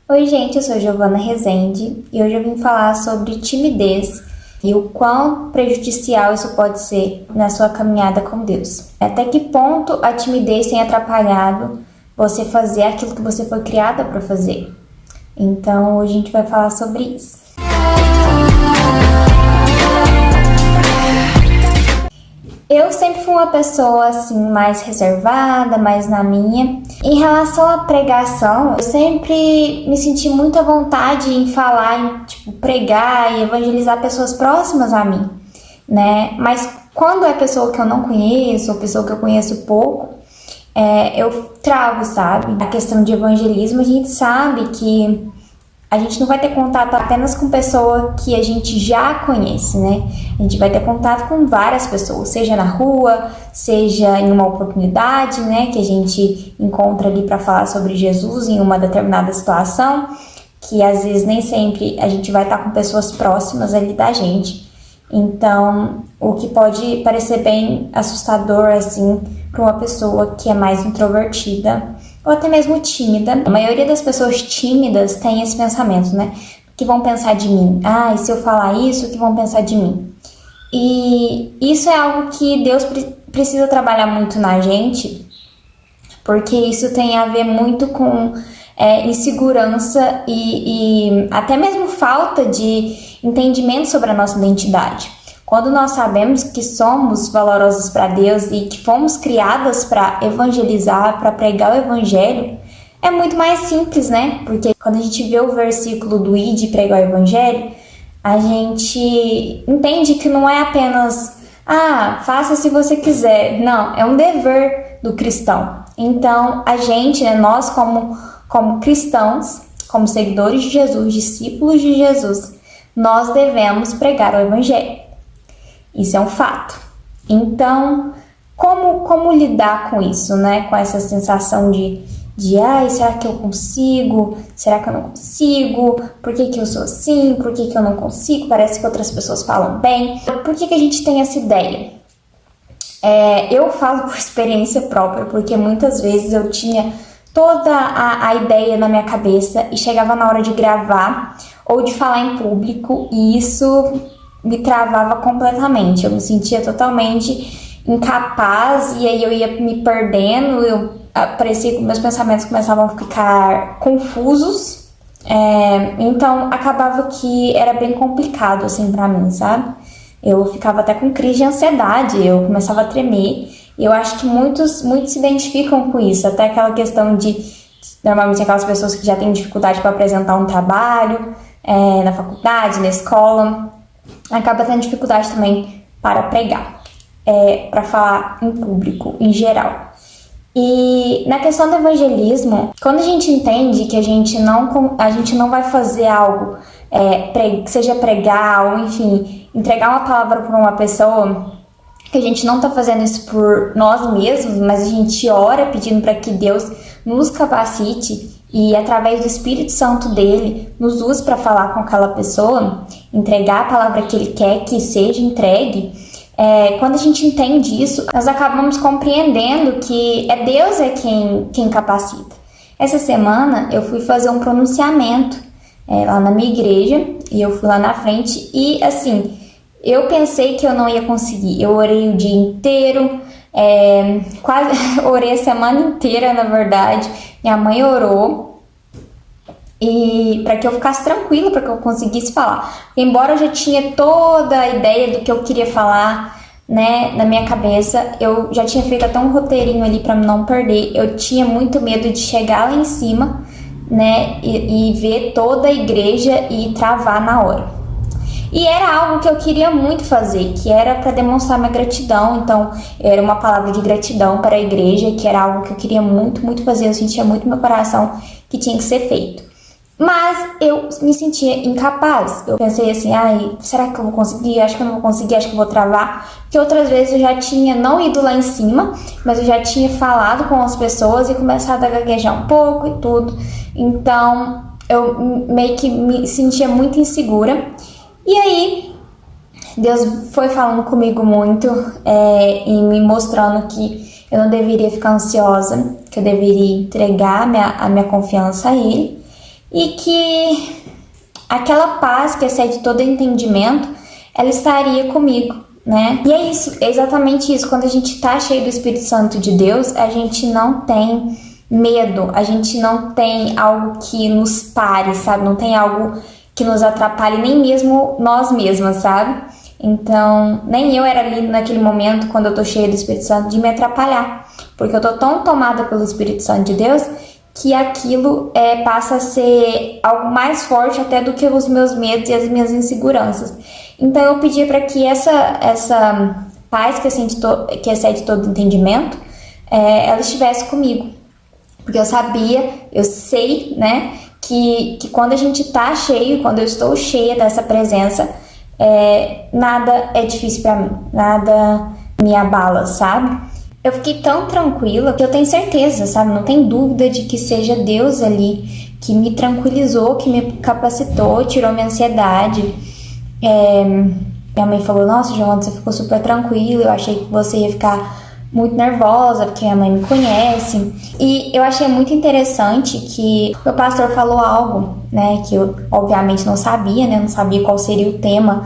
Oi, gente, eu sou Giovana Rezende e hoje eu vim falar sobre timidez e o quão prejudicial isso pode ser na sua caminhada com Deus. Até que ponto a timidez tem atrapalhado você fazer aquilo que você foi criada para fazer. Então, hoje a gente vai falar sobre isso. Eu sempre fui uma pessoa assim mais reservada, mais na minha. Em relação à pregação, eu sempre me senti muito à vontade em falar, em pregar e evangelizar pessoas próximas a mim, né? Mas quando é pessoa que eu não conheço ou pessoa que eu conheço pouco, eu travo, sabe? A questão de evangelismo, a gente sabe que a gente não vai ter contato apenas com pessoa que a gente já conhece, né? A gente vai ter contato com várias pessoas, seja na rua, seja em uma oportunidade, né? Que a gente encontra ali para falar sobre Jesus em uma determinada situação, que às vezes nem sempre a gente vai estar com pessoas próximas ali da gente. Então, o que pode parecer bem assustador, assim, para uma pessoa que é mais introvertida, ou até mesmo tímida. A maioria das pessoas tímidas tem esse pensamento, né? O que vão pensar de mim? E se eu falar isso, o que vão pensar de mim? E isso é algo que Deus precisa trabalhar muito na gente, porque isso tem a ver muito com insegurança e até mesmo falta de entendimento sobre a nossa identidade. Quando nós sabemos que somos valorosos para Deus e que fomos criadas para evangelizar, para pregar o evangelho, é muito mais simples, né? Porque quando a gente vê o versículo do ide pregar o evangelho, a gente entende que não é apenas, faça se você quiser. Não, é um dever do cristão. Então, a gente, né, nós como cristãos, como seguidores de Jesus, discípulos de Jesus, nós devemos pregar o evangelho. Isso é um fato. Então, como lidar com isso, né? Com essa sensação de será que eu consigo? Será que eu não consigo? Por que eu sou assim? Por que eu não consigo? Parece que outras pessoas falam bem. Por que a gente tem essa ideia? Eu falo por experiência própria, porque muitas vezes eu tinha toda a ideia na minha cabeça e chegava na hora de gravar ou de falar em público e isso me travava completamente, eu me sentia totalmente incapaz e aí eu ia me perdendo, parecia que meus pensamentos começavam a ficar confusos, então acabava que era bem complicado assim pra mim, sabe? Eu ficava até com crise de ansiedade, eu começava a tremer e eu acho que muitos se identificam com isso, até aquela questão de, normalmente aquelas pessoas que já têm dificuldade para apresentar um trabalho na faculdade, na escola, acaba tendo dificuldade também para pregar, para falar em público, em geral. E na questão do evangelismo, quando a gente entende que a gente não vai fazer algo, seja pregar ou, enfim, entregar uma palavra para uma pessoa, que a gente não está fazendo isso por nós mesmos, mas a gente ora pedindo para que Deus nos capacite e através do Espírito Santo dele nos use para falar com aquela pessoa, entregar a palavra que ele quer que seja entregue. Quando a gente entende isso, nós acabamos compreendendo que Deus quem capacita. Essa semana eu fui fazer um pronunciamento lá na minha igreja e eu fui lá na frente e assim, eu pensei que eu não ia conseguir. Eu orei o dia inteiro, quase orei a semana inteira, na verdade. Minha mãe orou e para que eu ficasse tranquila, para que eu conseguisse falar. Embora eu já tinha toda a ideia do que eu queria falar, né, na minha cabeça, eu já tinha feito até um roteirinho ali para não perder. Eu tinha muito medo de chegar lá em cima, né, e ver toda a igreja e travar na hora. E era algo que eu queria muito fazer, que era para demonstrar minha gratidão. Então, era uma palavra de gratidão para a igreja, que era algo que eu queria muito, muito fazer. Eu sentia muito no meu coração que tinha que ser feito. Mas eu me sentia incapaz. Eu pensei assim, será que eu vou conseguir? Acho que eu não vou conseguir, acho que eu vou travar. Porque outras vezes eu já tinha não ido lá em cima, mas eu já tinha falado com as pessoas e começado a gaguejar um pouco e tudo. Então, eu meio que me sentia muito insegura. E aí, Deus foi falando comigo muito e me mostrando que eu não deveria ficar ansiosa, que eu deveria entregar a minha confiança a Ele e que aquela paz que excede todo entendimento, ela estaria comigo, né? E é isso, é exatamente isso. Quando a gente tá cheio do Espírito Santo de Deus, a gente não tem medo, a gente não tem algo que nos pare, sabe? Não tem algo que nos atrapalhe, nem mesmo nós mesmas, sabe? Então, nem eu era ali naquele momento, quando eu tô cheia do Espírito Santo, de me atrapalhar, porque eu tô tão tomada pelo Espírito Santo de Deus que aquilo passa a ser algo mais forte até do que os meus medos e as minhas inseguranças. Então eu pedi para que essa paz que excede todo entendimento, ela estivesse comigo. Porque eu sei, né, que quando a gente tá cheio, quando eu estou cheia dessa presença, nada é difícil para mim, nada me abala, sabe? Eu fiquei tão tranquila que eu tenho certeza, sabe? Não tem dúvida de que seja Deus ali que me tranquilizou, que me capacitou, tirou minha ansiedade. Minha mãe falou, nossa, Joana, você ficou super tranquila, eu achei que você ia ficar muito nervosa, porque minha mãe me conhece. E eu achei muito interessante que o pastor falou algo, né, que eu obviamente não sabia, né, não sabia qual seria o tema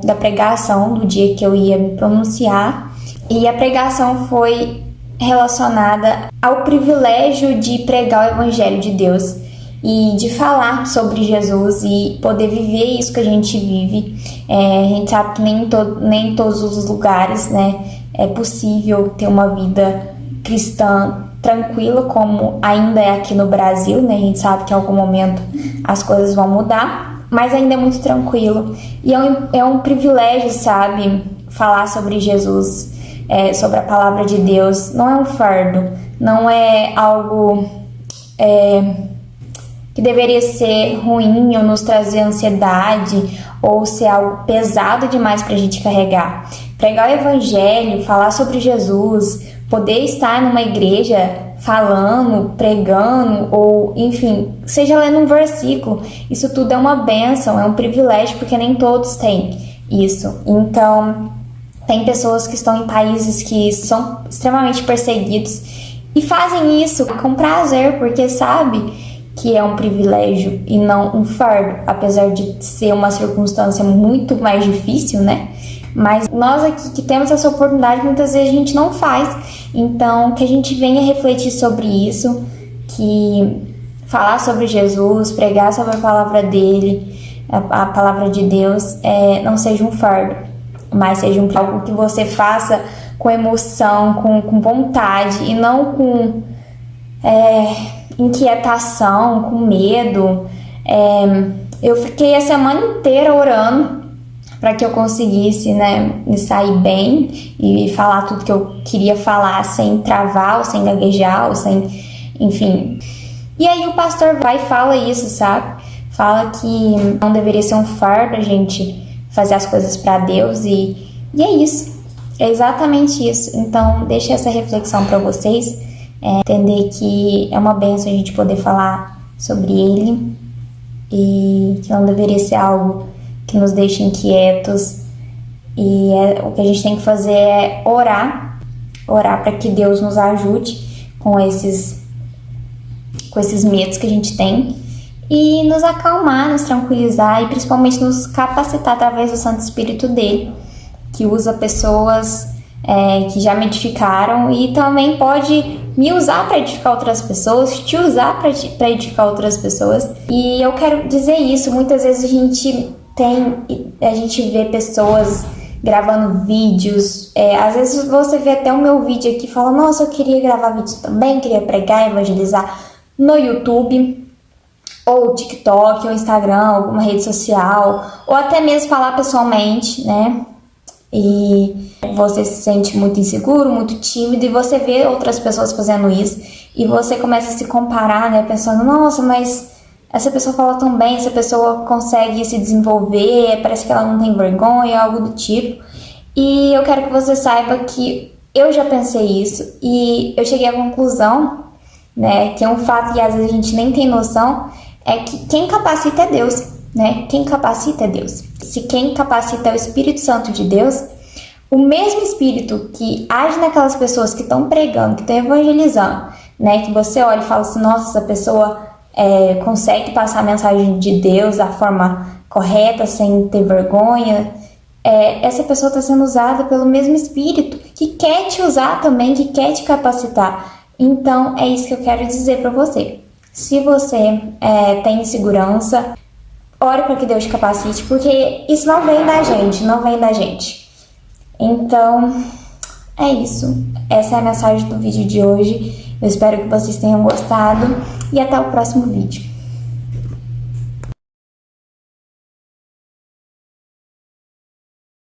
da pregação do dia que eu ia me pronunciar. E a pregação foi relacionada ao privilégio de pregar o Evangelho de Deus e de falar sobre Jesus e poder viver isso que a gente vive. A gente sabe que nem em todos os lugares, né, é possível ter uma vida cristã tranquila como ainda é aqui no Brasil, né? A gente sabe que em algum momento as coisas vão mudar, mas ainda é muito tranquilo. E é um privilégio, sabe, falar sobre Jesus, sobre a palavra de Deus. Não é um fardo, não é algo que deveria ser ruim ou nos trazer ansiedade ou ser algo pesado demais pra gente carregar. Pregar o Evangelho, falar sobre Jesus, poder estar numa igreja falando, pregando ou, enfim, seja lendo um versículo, isso tudo é uma bênção, é um privilégio, porque nem todos têm isso. Então, tem pessoas que estão em países que são extremamente perseguidos e fazem isso com prazer, porque sabe que é um privilégio e não um fardo, apesar de ser uma circunstância muito mais difícil, né? Mas nós aqui que temos essa oportunidade, muitas vezes a gente não faz. Então, que a gente venha refletir sobre isso, que falar sobre Jesus, pregar sobre a palavra dele, a palavra de Deus, não seja um fardo, mas seja algo que você faça com emoção, com vontade e não com inquietação, com medo. Eu fiquei a semana inteira orando para que eu conseguisse, né, me sair bem e falar tudo que eu queria falar sem travar, ou sem gaguejar, ou sem, enfim. E aí o pastor vai e fala isso, sabe? Fala que não deveria ser um fardo a gente fazer as coisas para Deus e é isso. É exatamente isso. Então, deixa essa reflexão para vocês. Entender que é uma bênção a gente poder falar sobre ele e que não deveria ser algo que nos deixe inquietos, e o que a gente tem que fazer é orar para que Deus nos ajude com esses medos que a gente tem e nos acalmar, nos tranquilizar e principalmente nos capacitar através do Santo Espírito dele, que usa pessoas que já me edificaram e também pode me usar para edificar outras pessoas, te usar para edificar outras pessoas. E eu quero dizer isso, muitas vezes a gente vê pessoas gravando vídeos, às vezes você vê até o meu vídeo aqui e fala, nossa, eu queria gravar vídeos também, queria pregar, evangelizar no YouTube, ou TikTok, ou Instagram, alguma rede social, ou até mesmo falar pessoalmente, né? E você se sente muito inseguro, muito tímido, e você vê outras pessoas fazendo isso, e você começa a se comparar, né? Pensando, nossa, mas essa pessoa fala tão bem, essa pessoa consegue se desenvolver, parece que ela não tem vergonha, algo do tipo. E eu quero que você saiba que eu já pensei isso e eu cheguei à conclusão, né, que é um fato que às vezes a gente nem tem noção, é que quem capacita é Deus, né? Quem capacita é Deus. Se quem capacita é o Espírito Santo de Deus, o mesmo Espírito que age naquelas pessoas que estão pregando, que estão evangelizando, né, que você olha e fala assim, nossa, essa pessoa consegue passar a mensagem de Deus da forma correta, sem ter vergonha, essa pessoa está sendo usada pelo mesmo Espírito que quer te usar também, que quer te capacitar. Então é isso que eu quero dizer para você. Se você tem insegurança, ore para que Deus te capacite, porque isso não vem da gente, não vem da gente. Então é isso. Essa é a mensagem do vídeo de hoje. Eu espero que vocês tenham gostado e até o próximo vídeo.